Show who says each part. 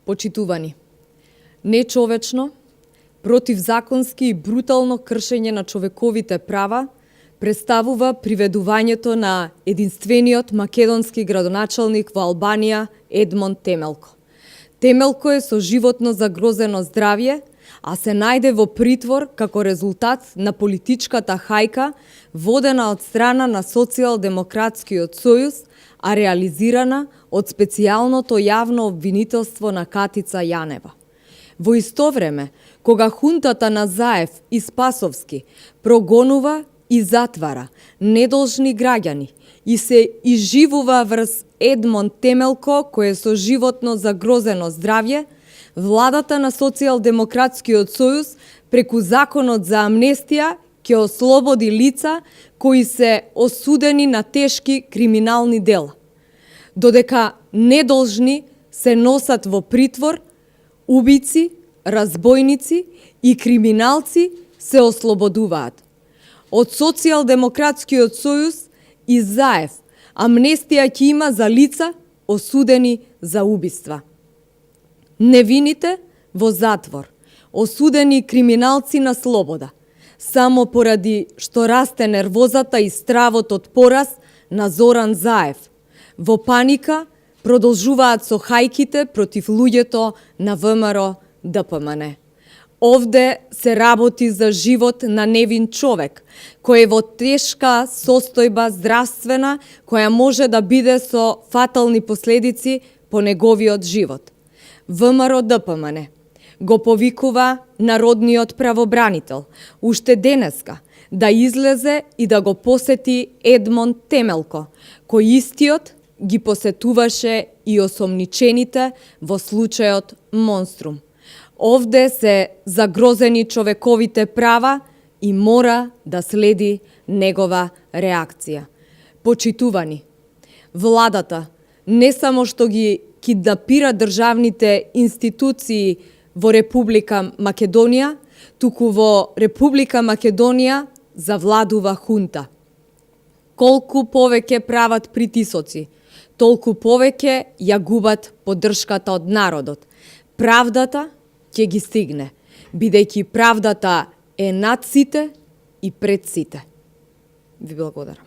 Speaker 1: Почитувани, нечовечно, противзаконски и брутално кршење на човековите права представува приведувањето на единствениот македонски градоначалник во Албанија Едмонд Темелко. Темелко е со животно загрозено здравје, а се најде во притвор како резултат на политичката хајка водена од страна на Социјалдемократскиот сојуз, а реализирана од специјалното јавно обвинителство на Катица Јанева. Во исто време, кога хунтата на Заев и Спасовски прогонува и затвара недолжни граѓани и се изживува врз Едмонд Темелко, кој е со животно загрозено здравје, владата на Социјалдемократскиот сојуз преку законот за амнестија ќе ослободи лица кои се осудени на тешки криминални дела, додека недолжни се носат во притвор, убици, разбойници и криминалци се ослободуваат. Од Социјалдемократскиот сојуз и Заев амнестија ќе има за лица осудени за убиства. Невините во затвор, осудени криминалци на слобода, само поради што расте нервозата и стравот од пораз на Зоран Заев. Во паника продолжуваат со хајките против луѓето на ВМРО ДПМН. Овде се работи за живот на невин човек, кој е во тешка состојба здравствена, која може да биде со фатални последици по неговиот живот. ВМРО ДПМН го повикува народниот правобранител уште денеска да излезе и да го посети Едмонд Темелко, кој истиот ги посетуваше и осомничените во случајот Монструм. Овде се загрозени човековите права и мора да следи негова реакција. Почитувани, владата не само што ги киднапира државните институции во Република Македонија, туку во Република Македонија завладува хунта. Колку повеќе прават притисоци, толку повеќе ја губат поддршката од народот. Правдата ќе ги стигне, бидејќи правдата е над сите и пред сите. Ви благодарам.